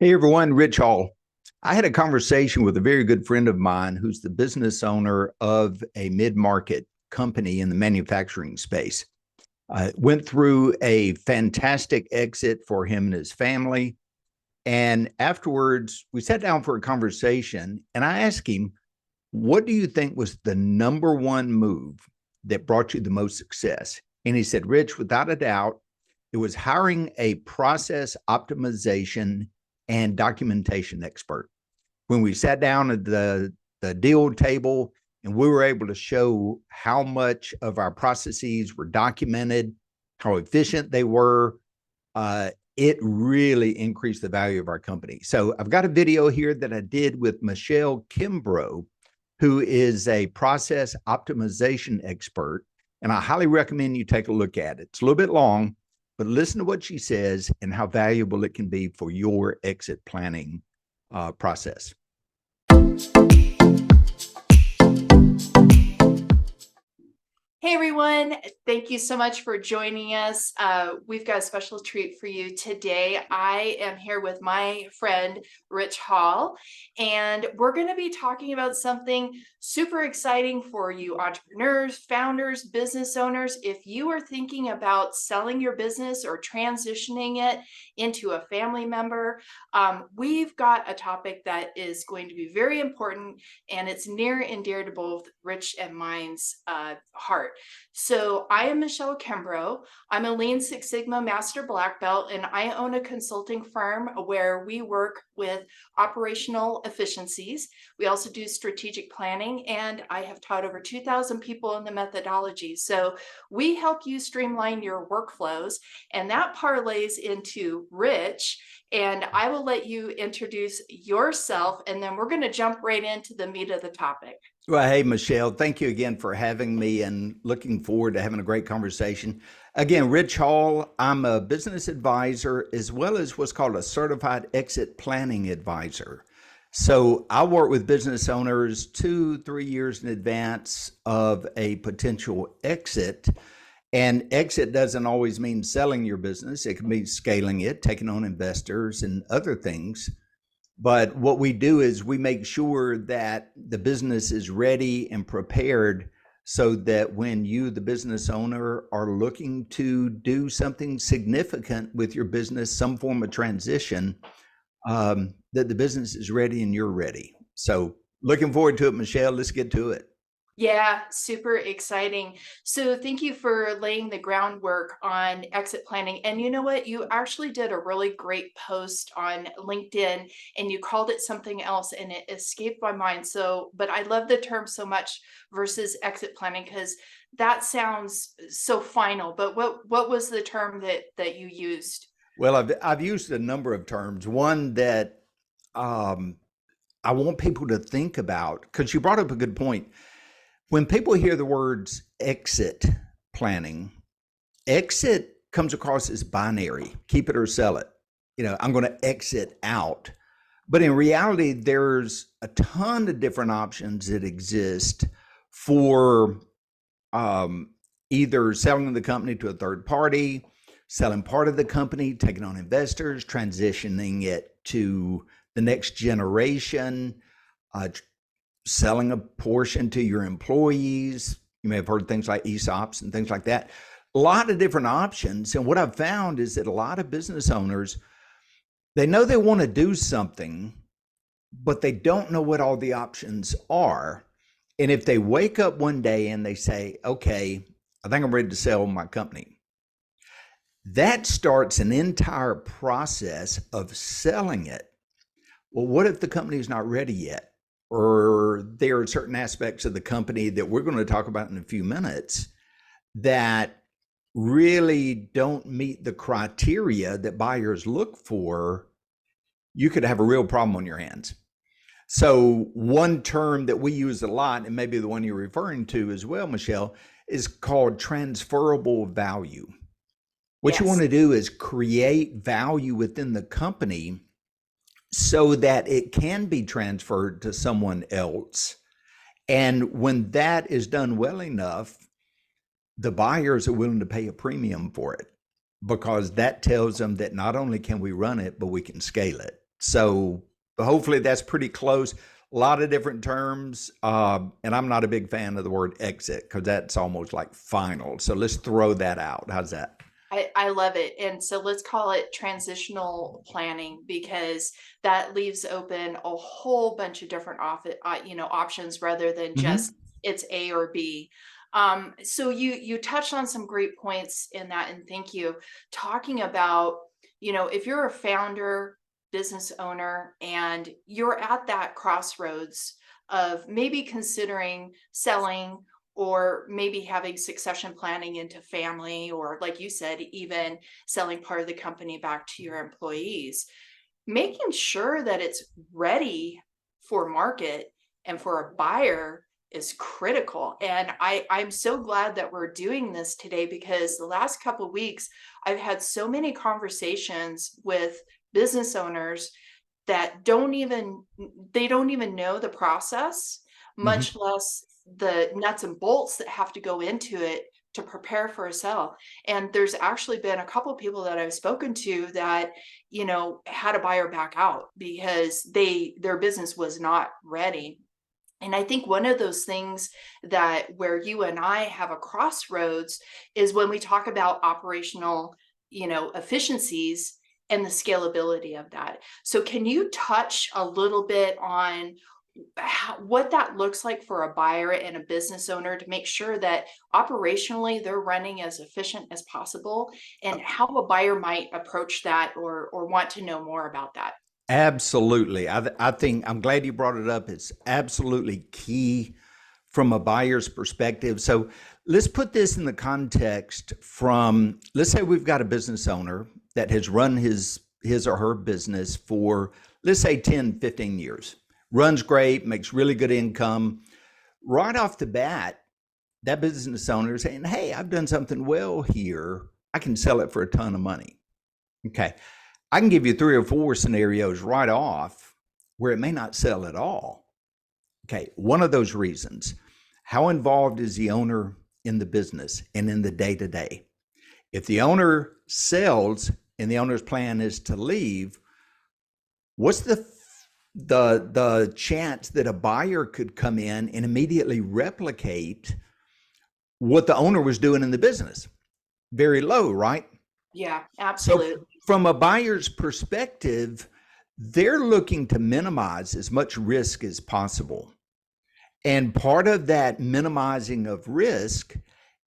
Hey everyone, Rich Hall. I had a conversation with a very good friend of mine who's the business owner of a mid market company in the manufacturing space. Went through a fantastic exit for him and his family. And afterwards, we sat down for a conversation and I asked him, what do you think was the number one move that brought you the most success? And he said, Rich, without a doubt, it was hiring a process optimization and documentation expert. When we sat down at the deal table and we were able to show how much of our processes were documented, how efficient they were, it really increased the value of our company. So I've got a video here that I did with Michelle Kimbro, who is a process optimization expert. And I highly recommend you take a look at it. It's a little bit long, but listen to what she says and how valuable it can be for your exit planning process. Hey everyone, thank you so much for joining us. We've got a special treat for you today. I am here with my friend, Rich Hall, and we're going to be talking about something super exciting for you entrepreneurs, founders, business owners. If you are thinking about selling your business or transitioning it into a family member, we've got a topic that is going to be very important, and it's near and dear to both Rich and mine's heart. So I am Michelle Kimbro. I'm a Lean Six Sigma Master Black Belt, and I own a consulting firm where we work with operational efficiencies. We also do strategic planning, and I have taught over 2,000 people in the methodology. So we help you streamline your workflows, and that parlays into Rich. And I will let you introduce yourself, and then we're going to jump right into the meat of the topic. Well, hey, Michelle, thank you again for having me and looking forward to having a great conversation. Again, Rich Hall, I'm a business advisor as well as what's called a certified exit planning advisor. So I work with business owners 2, 3 years in advance of a potential exit. And exit doesn't always mean selling your business. It can mean scaling it, taking on investors and other things. But what we do is we make sure that the business is ready and prepared so that when you, the business owner, are looking to do something significant with your business, some form of transition, that the business is ready and you're ready. So looking forward to it, Michelle. Let's get to it. Yeah, super exciting. So thank you for laying the groundwork on exit planning. And you know what? You actually did a really great post on LinkedIn and you called it something else and it escaped my mind. So, but I love the term so much versus exit planning because that sounds so final. But what was the term that you used? Well, I've used a number of terms. One that I want people to think about, because you brought up a good point. When people hear the words exit planning, exit comes across as binary, keep it or sell it. I'm going to exit out. But in reality, there's a ton of different options that exist for either selling the company to a third party, selling part of the company, taking on investors, transitioning it to the next generation, selling a portion to your employees. You may have heard things like ESOPs and things like that. A lot of different options. And what I've found is that a lot of business owners, they know they want to do something, but they don't know what all the options are. And if they wake up one day and they say, okay, I think I'm ready to sell my company, that starts an entire process of selling it. Well, what if the company is not ready yet? Or there are certain aspects of the company that we're going to talk about in a few minutes that really don't meet the criteria that buyers look for. You could have a real problem on your hands. So one term that we use a lot, and maybe the one you're referring to as well, Michelle, is called transferable value. What you want to do is create value within the company so that it can be transferred to someone else. And when that is done well enough, the buyers are willing to pay a premium for it because that tells them that not only can we run it, but we can scale it. So hopefully that's pretty close. A lot of different terms. And I'm not a big fan of the word exit because that's almost like final. So let's throw that out. How's that? I love it. And so let's call it transitional planning because that leaves open a whole bunch of different options rather than Hmm. just it's A or B. So you touched on some great points in that, and thank you. Talking about, if you're a founder, business owner, and you're at that crossroads of maybe considering selling or maybe having succession planning into family, or like you said, even selling part of the company back to your employees, making sure that it's ready for market and for a buyer is critical. And I'm so glad that we're doing this today because the last couple of weeks, I've had so many conversations with business owners that they don't even know the process, Hmm. much less the nuts and bolts that have to go into it to prepare for a sale. And there's actually been a couple of people that I've spoken to that, had a buyer back out because their business was not ready. And I think one of those things that where you and I have a crossroads is when we talk about operational, efficiencies and the scalability of that. So can you touch a little bit on what that looks like for a buyer and a business owner to make sure that operationally they're running as efficient as possible, and how a buyer might approach that or want to know more about that? Absolutely. I think I'm glad you brought it up. It's absolutely key from a buyer's perspective. So let's put this in the context from, let's say we've got a business owner that has run his or her business for, let's say 10, 15 years. Runs great, makes really good income. Right off the bat, that business owner is saying, "Hey, I've done something well here. I can sell it for a ton of money." Okay. I can give you three or four scenarios right off where it may not sell at all. Okay. One of those reasons, how involved is the owner in the business and in the day to day? If the owner sells and the owner's plan is to leave, what's the chance that a buyer could come in and immediately replicate what the owner was doing in the business? Very low, right? Yeah, So, absolutely. from a buyer's perspective, they're looking to minimize as much risk as possible. And part of that minimizing of risk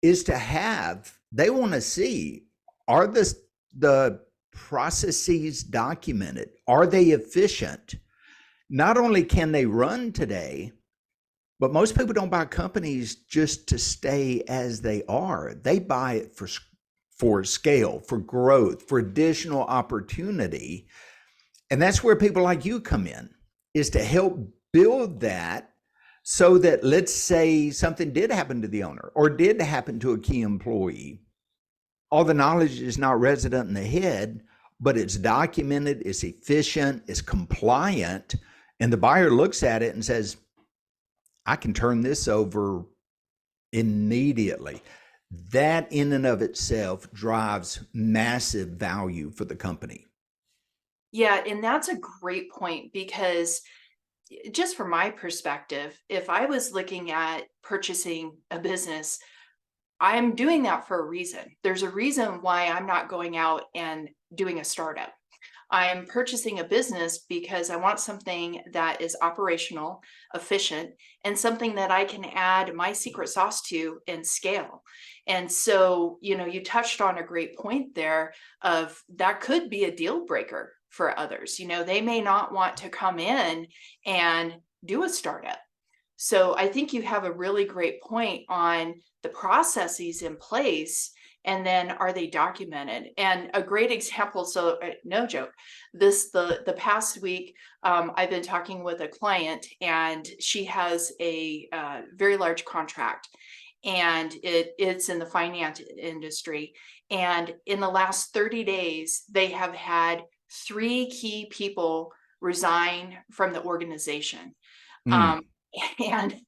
is to have, they want to see, are the processes documented? Are they efficient? Not only can they run today, but most people don't buy companies just to stay as they are. They buy it for scale, for growth, for additional opportunity. And that's where people like you come in, is to help build that so that, let's say something did happen to the owner or did happen to a key employee. All the knowledge is not resident in the head, but it's documented, it's efficient, it's compliant. And the buyer looks at it and says, I can turn this over immediately. That in and of itself drives massive value for the company. Yeah, and that's a great point because just from my perspective, if I was looking at purchasing a business, I'm doing that for a reason. There's a reason why I'm not going out and doing a startup. I'm purchasing a business because I want something that is operational, efficient, and something that I can add my secret sauce to and scale. And so, you touched on a great point there of that could be a deal breaker for others. They may not want to come in and do a startup. So I think you have a really great point on the processes in place, and then are they documented? And a great example, so no joke, the past week, I've been talking with a client, and she has a very large contract, and it's in the finance industry. And in the last 30 days, they have had three key people resign from the organization. Mm. Um, and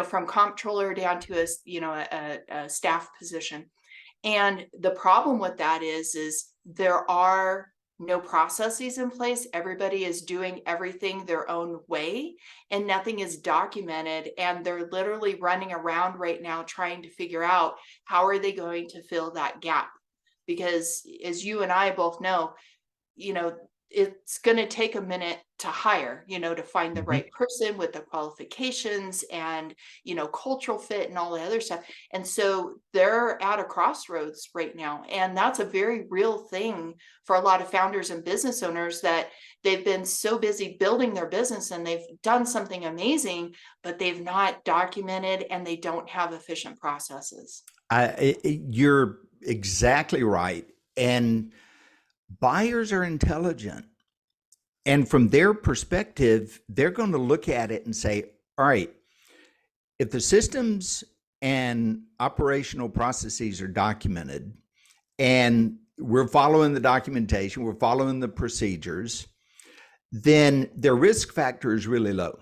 from comptroller down to a staff position. And the problem with that is there are no processes in place. Everybody is doing everything their own way and nothing is documented. And they're literally running around right now trying to figure out how are they going to fill that gap. Because as you and I both know, you know, it's going to take a minute to hire, to find the Mhm. right person with the qualifications and, cultural fit and all the other stuff. And so they're at a crossroads right now. And that's a very real thing for a lot of founders and business owners, that they've been so busy building their business and they've done something amazing, but they've not documented and they don't have efficient processes. You're exactly right. And buyers are intelligent. And from their perspective, they're going to look at it and say, all right, if the systems and operational processes are documented and we're following the documentation, we're following the procedures, then their risk factor is really low.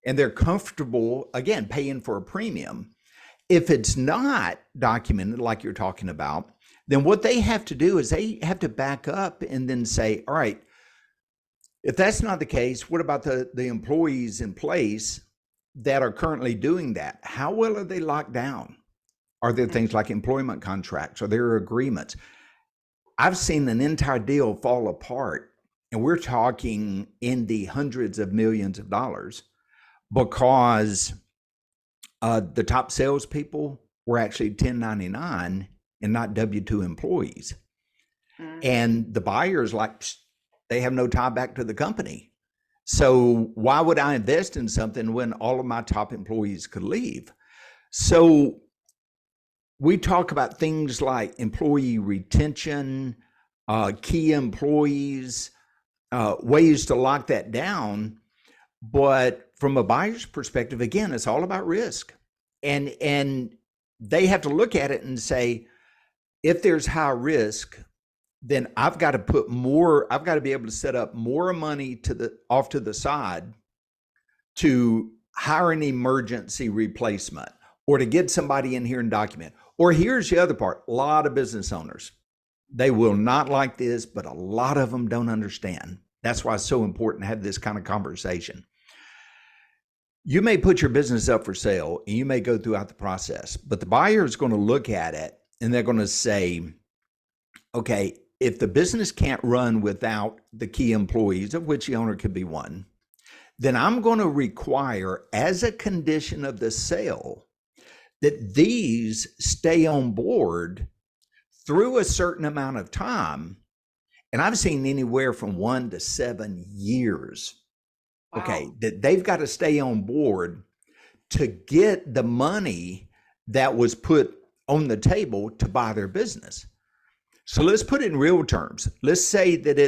And they're comfortable, again, paying for a premium. If it's not documented, like you're talking about, then what they have to do is they have to back up and then say, all right, if that's not the case, what about the employees in place that are currently doing that? How well are they locked down? Are there things like employment contracts? Are there agreements? I've seen an entire deal fall apart, and we're talking in the hundreds of millions of dollars, because the top salespeople were actually 1099 and not W-2 employees. Mm. And the buyers, like, they have no tie back to the company. So why would I invest in something when all of my top employees could leave? So we talk about things like employee retention, key employees, ways to lock that down. But from a buyer's perspective, again, it's all about risk. And they have to look at it and say, if there's high risk, then I've got to be able to set up more money off to the side to hire an emergency replacement, or to get somebody in here and document. Or here's the other part: a lot of business owners, they will not like this, but a lot of them don't understand. That's why it's so important to have this kind of conversation. You may put your business up for sale and you may go throughout the process, but the buyer is going to look at it and they're going to say, okay, if the business can't run without the key employees, of which the owner could be one, then I'm going to require, as a condition of the sale, that these stay on board through a certain amount of time. And I've seen anywhere from 1 to 7 years. Wow. Okay, that they've got to stay on board to get the money that was put on the table to buy their business. So let's put it in real terms. Let's say that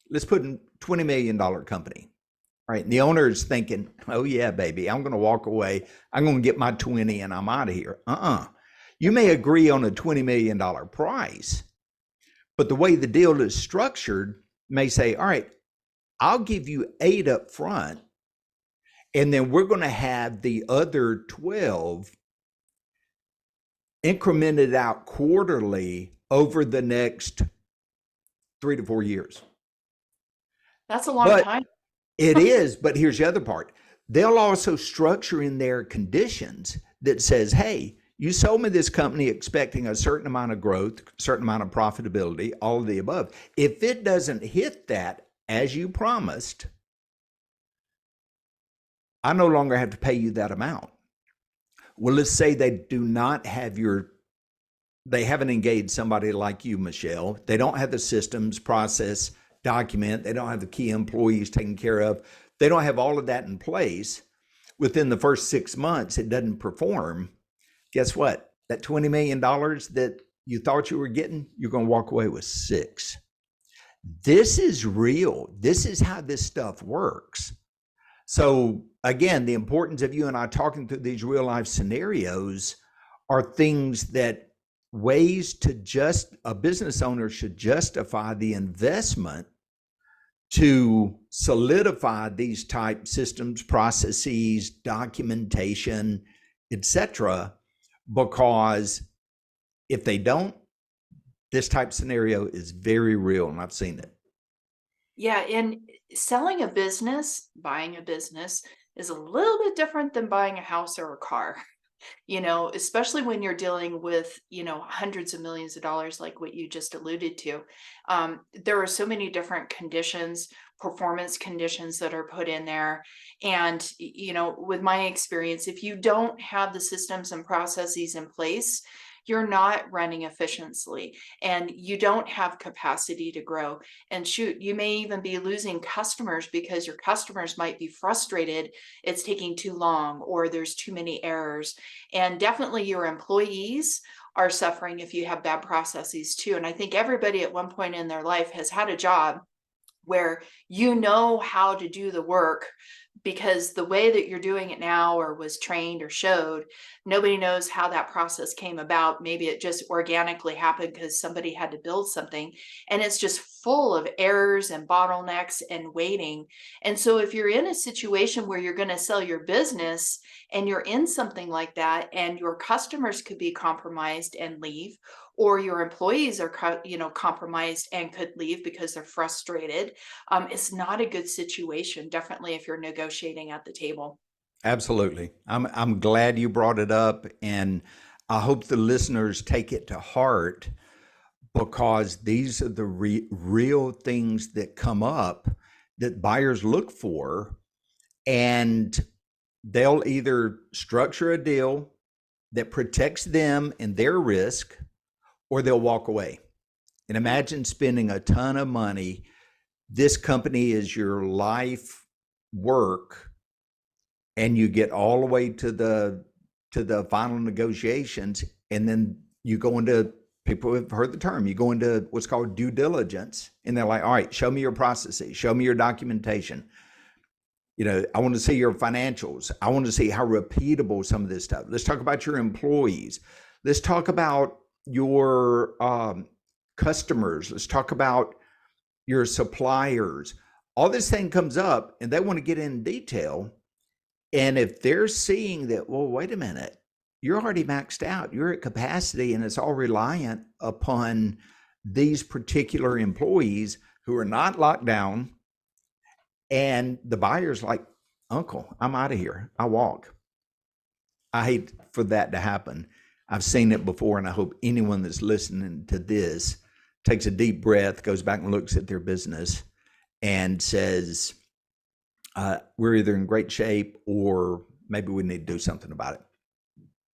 let's put in $20 million company. All right. And the owner is thinking, oh yeah, baby, I'm going to walk away. I'm going to get my 20 and I'm out of here. You may agree on a $20 million price, but the way the deal is structured may say, all right, I'll give you 8 up front, and then we're going to have the other 12 incremented out quarterly over the next 3 to 4 years. That's a long time. It is, but here's the other part. They'll also structure in their conditions that says, hey, you sold me this company expecting a certain amount of growth, certain amount of profitability, all of the above. If it doesn't hit that as you promised, I no longer have to pay you that amount. Well, let's say they haven't engaged somebody like you, Michelle. They don't have the systems, process, document. They don't have the key employees taken care of. They don't have all of that in place. Within the first 6 months, it doesn't perform. Guess what? That $20 million that you thought you were getting, you're going to walk away with 6. This is real. This is how this stuff works. So again, the importance of you and I talking through these real life scenarios are things that a business owner should justify the investment to solidify these type systems, processes, documentation, etc. Because if they don't, this type scenario is very real, and I've seen it. Yeah, and selling a business, buying a business is a little bit different than buying a house or a car. Especially when you're dealing with, hundreds of millions of dollars, like what you just alluded to. There are so many different conditions, performance conditions that are put in there. And, with my experience, if you don't have the systems and processes in place, you're not running efficiently and you don't have capacity to grow. And shoot, you may even be losing customers because your customers might be frustrated. It's taking too long or there's too many errors. And definitely your employees are suffering if you have bad processes too. And I think everybody at one point in their life has had a job where you know how to do the work because the way that you're doing it now or was trained or showed, nobody knows how that process came about. Maybe it just organically happened because somebody had to build something, and it's just full of errors and bottlenecks and waiting. And so if you're in a situation where you're going to sell your business and you're in something like that and your customers could be compromised and leave, or your employees are compromised and could leave because they're frustrated, it's not a good situation, definitely if you're negotiating at the table. Absolutely. I'm glad you brought it up, and I hope the listeners take it to heart because these are the real things that come up that buyers look for, and they'll either structure a deal that protects them and their risk, or they'll walk away. And imagine spending a ton of money. This company is your life work, and you get all the way to the final negotiations, and then you go into, people have heard the term, you go into what's called due diligence, and they're like, all right, show me your processes, show me your documentation. I want to see your financials. I want to see how repeatable some of this stuff. Let's talk about your employees. Let's talk about your customers. Let's talk about your suppliers. All this thing comes up and they want to get in detail. And if they're seeing that, well, wait a minute, you're already maxed out, you're at capacity, and it's all reliant upon these particular employees who are not locked down. And the buyer's like, Uncle, I'm out of here. I walk. I hate for that to happen. I've seen it before, and I hope anyone that's listening to this takes a deep breath, goes back and looks at their business and says, we're either in great shape or maybe we need to do something about it.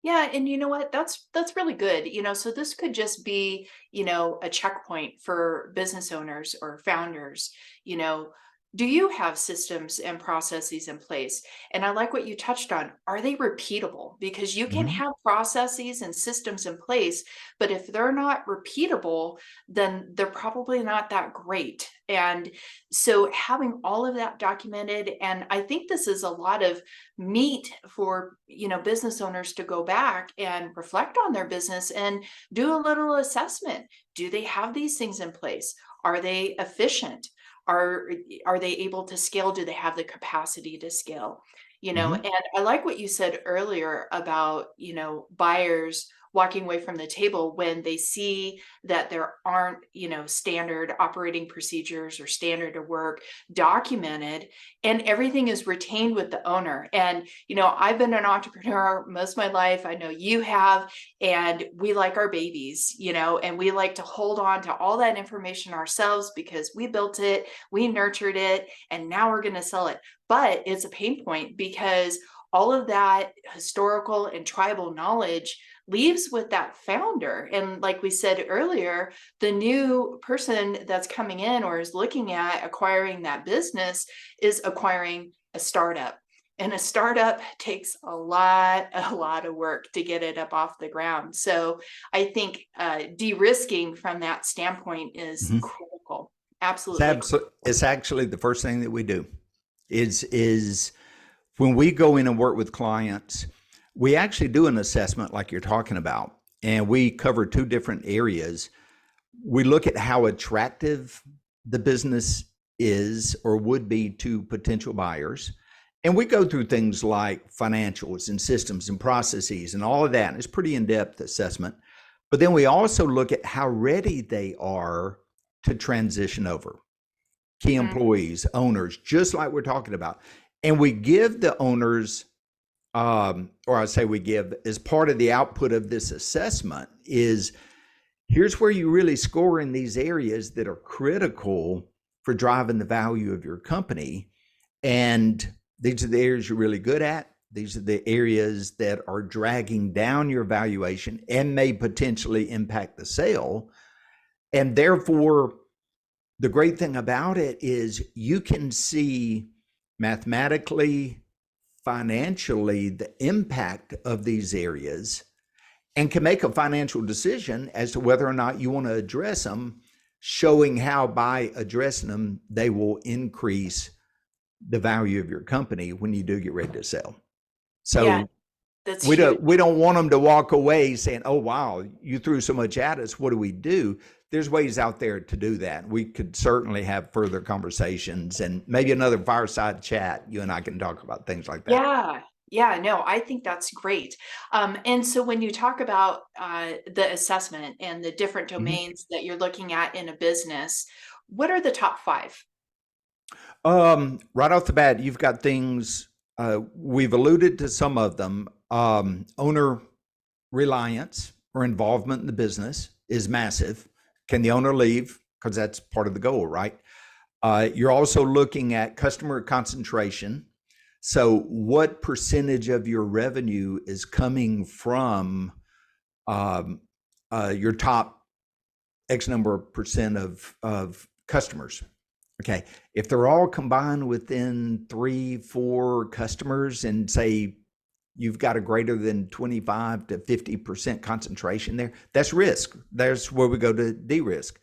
Yeah, and you know what? That's really good. So this could just be, a checkpoint for business owners or founders. You know, do you have systems and processes in place? And I like what you touched on. Are they repeatable? Because you can Mhm. have processes and systems in place, but if they're not repeatable, then they're probably not that great. And so having all of that documented, and I think this is a lot of meat for business owners to go back and reflect on their business and do a little assessment. Do they have these things in place? Are they efficient? Are they able to scale? Do they have the capacity to scale? Mhm. And I like what you said earlier about buyers walking away from the table when they see that there aren't standard operating procedures or standard of work documented, and everything is retained with the owner. And I've been an entrepreneur most of my life, I know you have, and we like our babies, and we like to hold on to all that information ourselves because we built it, we nurtured it, and now we're going to sell it. But it's a pain point because all of that historical and tribal knowledge leaves with that founder. And like we said earlier, the new person that's coming in or is looking at acquiring that business is acquiring a startup. And a startup takes a lot of work to get it up off the ground. So I think de-risking from that standpoint is Mhm. critical. Absolutely. It's actually the first thing that we do is when we go in and work with clients, we actually do an assessment like you're talking about, and we cover two different areas. We look at how attractive the business is or would be to potential buyers. And we go through things like financials and systems and processes and all of that. And it's pretty in-depth assessment. But then we also look at how ready they are to transition over. Key Mhm. employees, owners, just like we're talking about. And we give the owners, or I say we give, as part of the output of this assessment is here's where you really score in these areas that are critical for driving the value of your company. And these are the areas you're really good at. These are the areas that are dragging down your valuation and may potentially impact the sale. And therefore, the great thing about it is you can see mathematically, financially, the impact of these areas and can make a financial decision as to whether or not you want to address them, showing how by addressing them, they will increase the value of your company when you do get ready to sell. Yeah, So that's we huge. don't want them to walk away saying, "Oh wow, you threw so much at us. What do we do?" There's ways out there to do that. We could certainly have further conversations and maybe another fireside chat. You and I can talk about things like that. Yeah. Yeah, no, I think that's great. And so when you talk about the assessment and the different Mhm. domains that you're looking at in a business, what are the top 5? Right off the bat, you've got things. We've alluded to some of them. Owner reliance or involvement in the business is massive. Can the owner leave? Because that's part of the goal, right? You're also looking at customer concentration. So, what percentage of your revenue is coming from um, your top X number of percent of customers? Okay. If they're all combined within 3, 4 customers and say you've got a greater than 25 to 50% concentration there, that's risk. There's where we go to de-risk.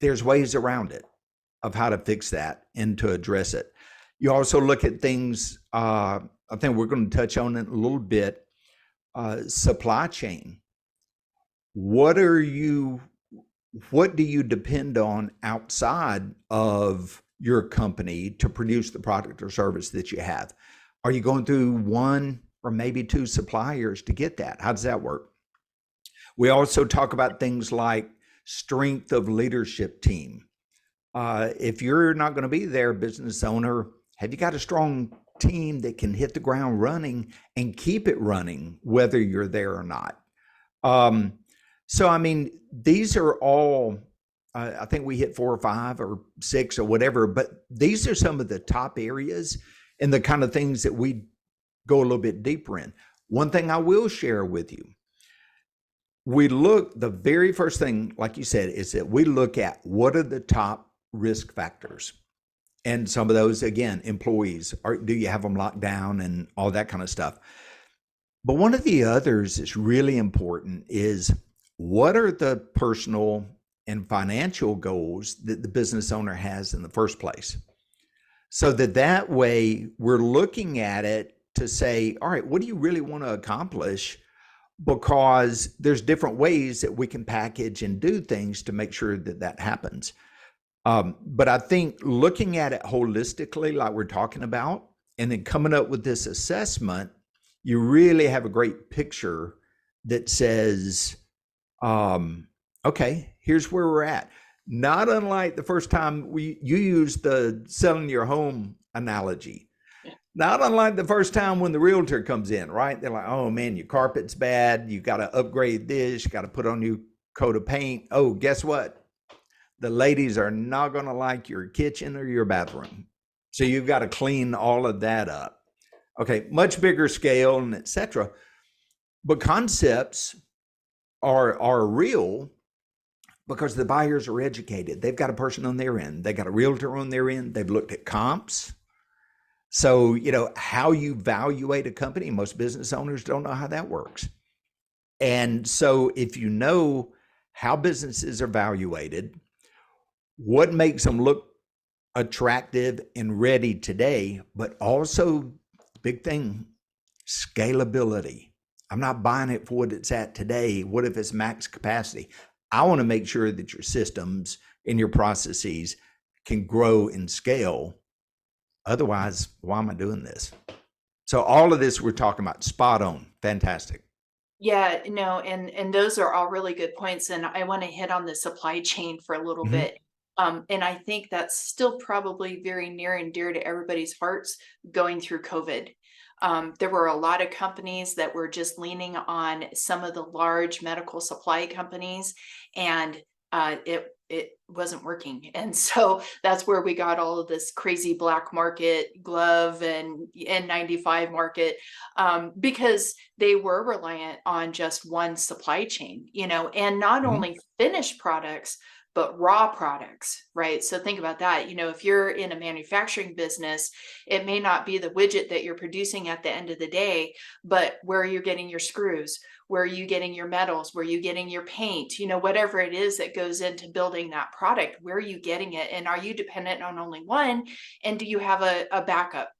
There's ways around it of how to fix that and to address it. You also look at things, I think we're going to touch on it a little bit, supply chain. What are you what do you depend on outside of your company to produce the product or service that you have? Are you going through one or maybe two suppliers to get that? How does that work? We also talk about things like strength of leadership team. If you're not going to be there, business owner, have you got a strong team that can hit the ground running and keep it running, whether you're there or not? Um, so, I mean, these are all, I think we hit 4 or 5 or 6 or whatever, but these are some of the top areas and the kind of things that we go a little bit deeper in. One thing I will share with you, the very first thing, like you said, is that we look at what are the top risk factors. And some of those, again, employees, do you have them locked down and all that kind of stuff. But one of the others that's really important is what are the personal and financial goals that the business owner has in the first place? So that way we're looking at it to say, all right, what do you really want to accomplish? Because there's different ways that we can package and do things to make sure that that happens. But I think looking at it holistically, like we're talking about, and then coming up with this assessment, you really have a great picture that says, okay, here's where we're at. Not unlike the first time you used the selling your home analogy. Not unlike the first time when the realtor comes in, right? They're like, oh man, your carpet's bad. You got to upgrade this. You got to put on new coat of paint. Oh, guess what? The ladies are not going to like your kitchen or your bathroom. So you've got to clean all of that up. Okay, much bigger scale and etc. But concepts are real because the buyers are educated. They've got a person on their end. They got a realtor on their end. They've looked at comps. So, how you evaluate a company, most business owners don't know how that works. And so if you know how businesses are evaluated, what makes them look attractive and ready today, but also big thing, scalability. I'm not buying it for what it's at today. What if it's max capacity? I want to make sure that your systems and your processes can grow and scale. Otherwise, why am I doing this? So all of this we're talking about, spot on, fantastic. Yeah, no, and those are all really good points, and I want to hit on the supply chain for a little Mhm. bit. And I think that's still probably very near and dear to everybody's hearts going through COVID. There were a lot of companies that were just leaning on some of the large medical supply companies, and it wasn't working. And so that's where we got all of this crazy black market glove and N95 market, because they were reliant on just one supply chain, and not Mhm. only finished products, but raw products, right? So think about that. If you're in a manufacturing business, it may not be the widget that you're producing at the end of the day, but where you're getting your screws, where are you getting your metals, where are you getting your paint, whatever it is that goes into building that product, where are you getting it? And are you dependent on only one? And do you have a backup?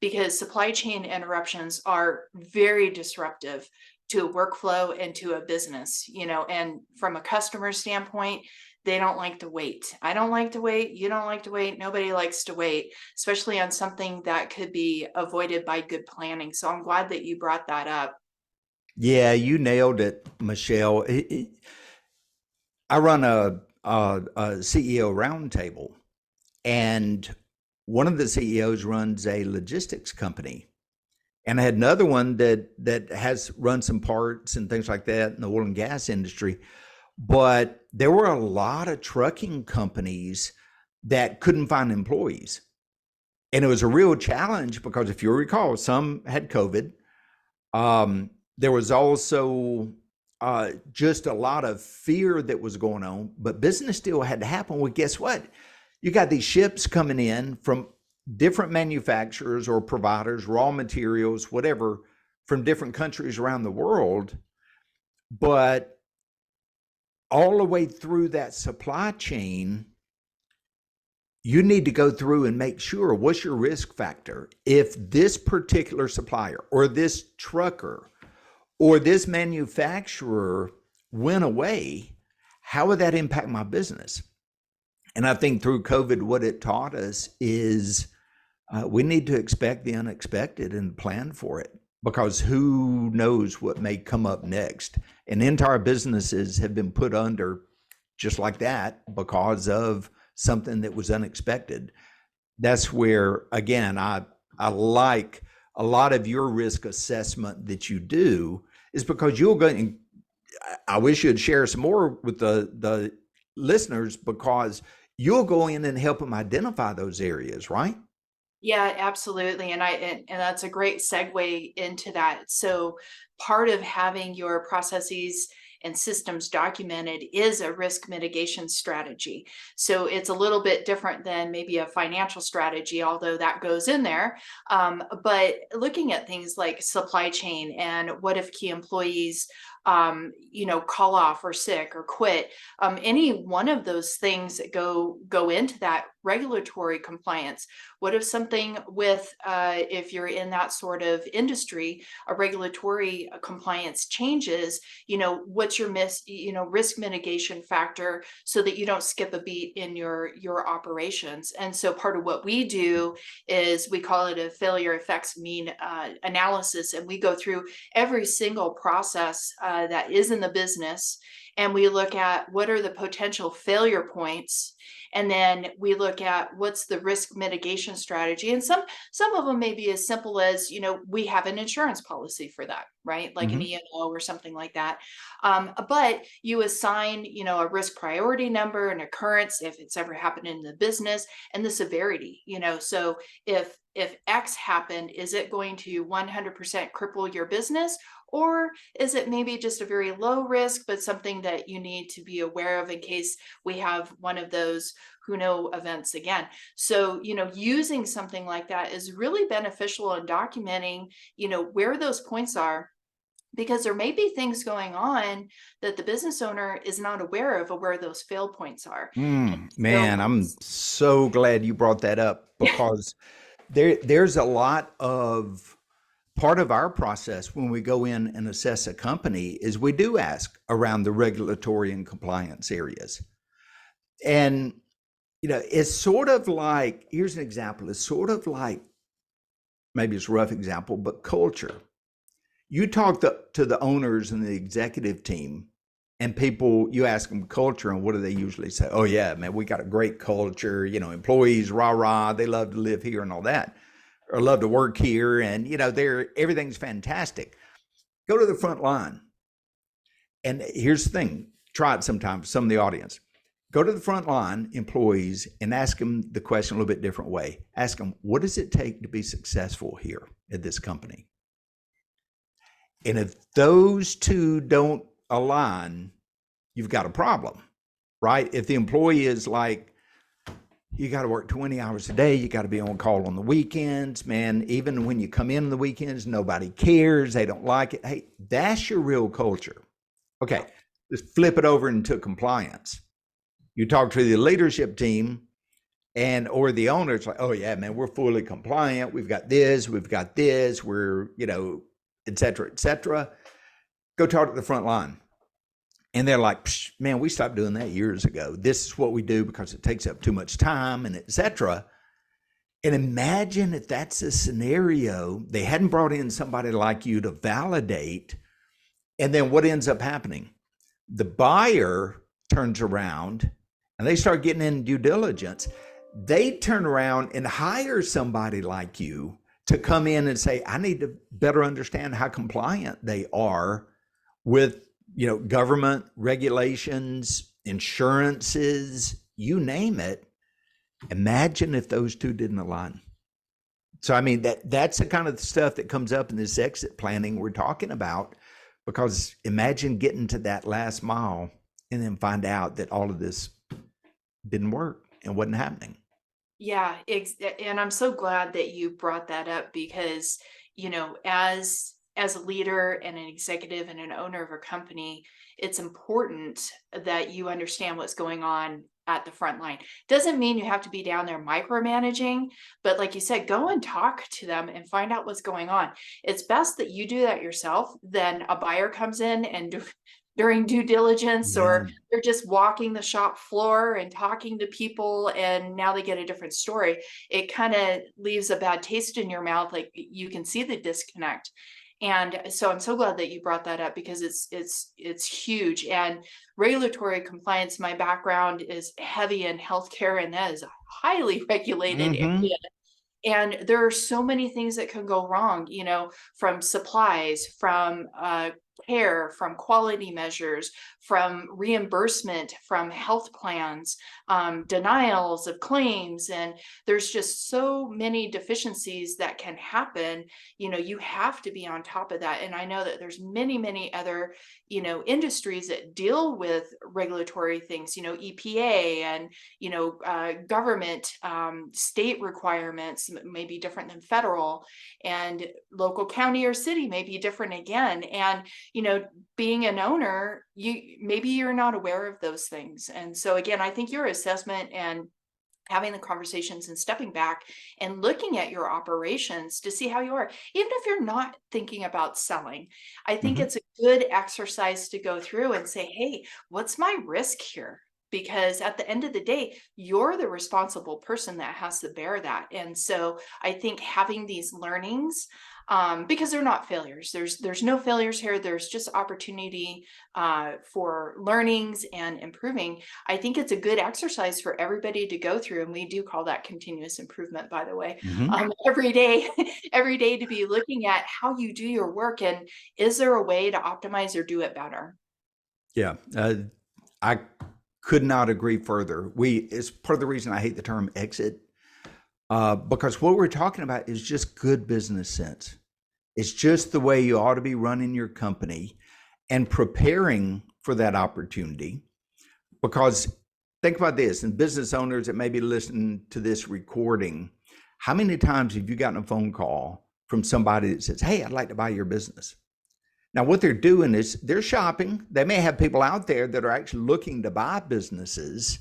Because supply chain interruptions are very disruptive to a workflow and to a business, and from a customer standpoint, they don't like to wait. I don't like to wait. You don't like to wait. Nobody likes to wait, especially on something that could be avoided by good planning. So I'm glad that you brought that up. Yeah, you nailed it, Michelle. I run a CEO roundtable, and one of the CEOs runs a logistics company, and I had another one that has run some parts and things like that in the oil and gas industry. But there were a lot of trucking companies that couldn't find employees, and it was a real challenge because if you recall, some had COVID. There was also just a lot of fear that was going on, but business still had to happen. Well, guess what? You got these ships coming in from different manufacturers or providers, raw materials, whatever, from different countries around the world. But all the way through that supply chain, you need to go through and make sure what's your risk factor. If this particular supplier or this trucker or this manufacturer went away, how would that impact my business? And I think through COVID, what it taught us is we need to expect the unexpected and plan for it because who knows what may come up next. And entire businesses have been put under just like that because of something that was unexpected. That's where, again, I like a lot of your risk assessment that you do is because you'll go and I wish you'd share some more with the listeners because you'll go in and help them identify those areas, right? Yeah, absolutely. And that's a great segue into that. So part of having your processes and systems documented is a risk mitigation strategy. So it's a little bit different than maybe a financial strategy, although that goes in there. But looking at things like supply chain and what if key employees call off or sick or quit, any one of those things that go into that regulatory compliance. What if something with, if you're in that sort of industry, a regulatory compliance changes, what's your risk mitigation factor so that you don't skip a beat in your operations. And so part of what we do is we call it a failure effects mean analysis. And we go through every single process that is in the business. And we look at what are the potential failure points, and then we look at what's the risk mitigation strategy. And some of them may be as simple as, we have an insurance policy for that, right, like an Mm-hmm. E&O or something like that. But you assign, a risk priority number, an occurrence if it's ever happened in the business, and the severity. So if X happened, is it going to 100% cripple your business, or is it maybe just a very low risk, but something that you need to be aware of in case we have one of those who know events again? So, using something like that is really beneficial in documenting, where those points are, because there may be things going on that the business owner is not aware of, or where those fail points are. And so Man, I'm it's, so glad you brought that up because there's a lot of part of our process when we go in and assess a company is we do ask around the regulatory and compliance areas. And it's sort of like, here's an example. It's sort of like maybe it's a rough example, but culture. You talk to the owners and the executive team, and people, you ask them culture, and what do they usually say? Oh, yeah, man, we got a great culture. Employees, rah, rah, they love to live here and all that, or love to work here. And, everything's fantastic. Go to the front line. And here's the thing, try it sometime, some of the audience. Go to the front line employees and ask them the question a little bit different way. Ask them, what does it take to be successful here at this company? And if those two don't align, you've got a problem, right? If the employee is like, you got to work 20 hours a day, you got to be on call on the weekends, man, even when you come in on the weekends, nobody cares, they don't like it. Hey, that's your real culture. Okay, let's flip it over into compliance. You talk to the leadership team or the owner, it's like, oh yeah, man, we're fully compliant. We've got this, we're, et cetera, et cetera. Go talk to the front line. And they're like, man, we stopped doing that years ago. This is what we do because it takes up too much time and et cetera. And imagine if that's a scenario, they hadn't brought in somebody like you to validate. And then what ends up happening? The buyer turns around and they start getting in due diligence. They turn around and hire somebody like you to come in and say, I need to better understand how compliant they are with, government regulations, insurances, you name it. Imagine if those two didn't align. So, I mean, that's the kind of stuff that comes up in this exit planning we're talking about, because imagine getting to that last mile and then find out that all of this didn't work and wasn't happening. Yeah, and I'm so glad that you brought that up because, as a leader and an executive and an owner of a company, it's important that you understand what's going on at the front line. Doesn't mean you have to be down there micromanaging, but like you said, go and talk to them and find out what's going on. It's best that you do that yourself than a buyer comes in and during due diligence, or they're just walking the shop floor and talking to people and now they get a different story. It kind of leaves a bad taste in your mouth. Like you can see the disconnect. And so I'm so glad that you brought that up because it's huge. And regulatory compliance, my background is heavy in healthcare, and that is a highly regulated area. And there are so many things that can go wrong, from supplies, from care, from quality measures, from reimbursement, from health plans, denials of claims. And there's just so many deficiencies that can happen. You have to be on top of that. And I know that there's many, many other, industries that deal with regulatory things, EPA and, government, state requirements may be different than federal, and local county or city may be different again. And being an owner, maybe you're not aware of those things. And so again, I think your assessment and having the conversations and stepping back and looking at your operations to see how you are, even if you're not thinking about selling, I think it's a good exercise to go through and say, hey, what's my risk here? Because at the end of the day, you're the responsible person that has to bear that. And so I think having these learnings, because they're not failures. There's no failures here. There's just opportunity for learnings and improving. I think it's a good exercise for everybody to go through, and we do call that continuous improvement, by the way. Every day, every day to be looking at how you do your work and is there a way to optimize or do it better? Yeah, I could not agree further. It's part of the reason I hate the term exit. Because what we're talking about is just good business sense. It's just the way you ought to be running your company and preparing for that opportunity. Because think about this, and business owners that may be listening to this recording, how many times have you gotten a phone call from somebody that says, hey, I'd like to buy your business? Now, what they're doing is they're shopping. They may have people out there that are actually looking to buy businesses.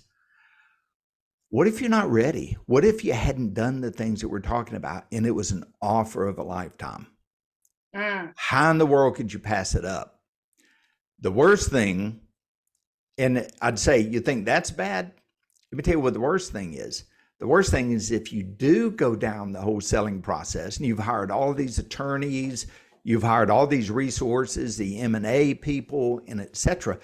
What if you're not ready? What if you hadn't done the things that we're talking about and it was an offer of a lifetime? How in the world could you pass it up? The worst thing, and I'd say you think that's bad. Let me tell you what the worst thing is. The worst thing is if you do go down the whole selling process and you've hired all these attorneys, You've hired all these resources, the M&A people, and et cetera.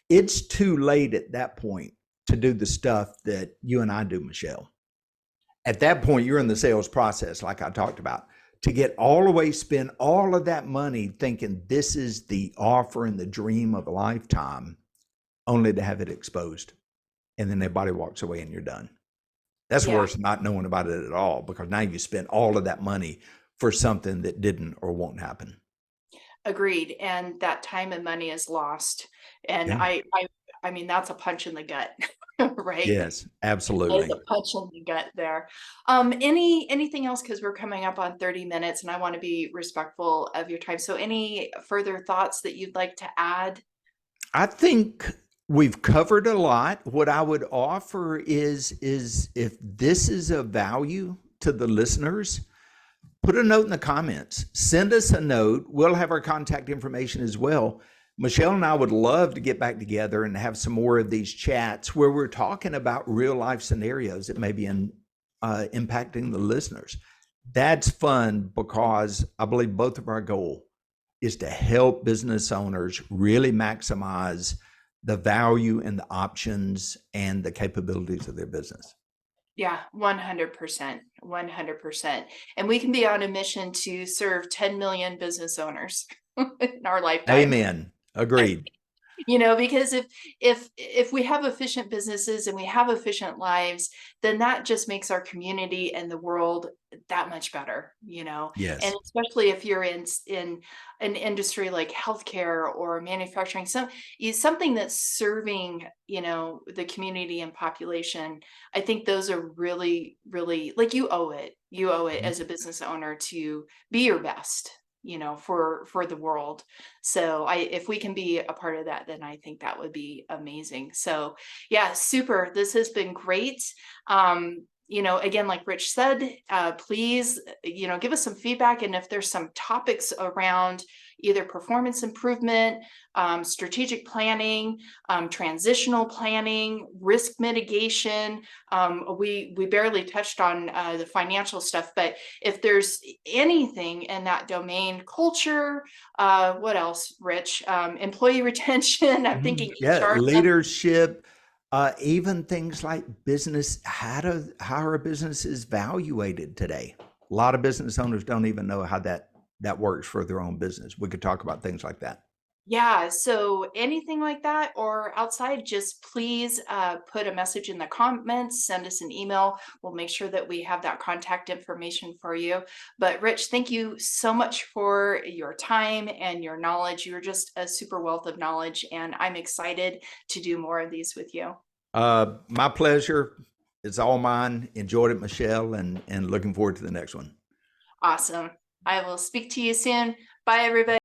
It's too late at that point to do the stuff that you and I do, Michelle. At that point, you're in the sales process, like I talked about. To get all the way, spend all of that money thinking this is the offer and the dream of a lifetime, only to have it exposed. And then everybody walks away and you're done. That's Yeah, worse than not knowing about it at all, because now you spent all of that money for something that didn't or won't happen. agreed. And that time and money is lost. And Yeah. I mean, that's a punch in the gut, right? Yes, It's absolutely. a punch in the gut there. Anything else? Because we're coming up on 30 minutes and I want to be respectful of your time. So any further thoughts that you'd like to add? I think we've covered a lot. What I would offer is if this is of value to the listeners, put a note in the comments. Send us a note. We'll have our contact information as well. Michelle and I would love to get back together and have some more of these chats where we're talking about real life scenarios that may be impacting the listeners. That's fun because I believe both of our goal is to help business owners really maximize the value and the options and the capabilities of their business. Yeah, 100%, 100%. And we can be on a mission to serve 10 million business owners in our lifetime. Amen. Agreed. Because if we have efficient businesses and we have efficient lives, then that just makes our community and the world that much better. And Yes. especially if you're in an industry like healthcare or manufacturing, something that's serving, the community and population. I think those are really, really, like, you owe it Mhm. as a business owner to be your best, for the world. So if we can be a part of that, then I think that would be amazing. So yeah, super. This has been great. Again, like Rich said, please, give us some feedback. And if there's some topics around either performance improvement, strategic planning, transitional planning, risk mitigation, we barely touched on the financial stuff, but if there's anything in that domain, culture, what else, Rich? Employee retention. I'm thinking Yeah, HR stuff. leadership, even things like business, how our business is valuated today. A lot of business owners don't even know how that works for their own business. We could talk about things like that. Yeah, so anything like that or outside, just please put a message in the comments, send us an email. We'll make sure that we have that contact information for you. But Rich, thank you so much for your time and your knowledge. You're just a super wealth of knowledge, and I'm excited to do more of these with you. My pleasure. It's all mine. Enjoyed it, Michelle, and looking forward to the next one. Awesome. I will speak to you soon. Bye, everybody.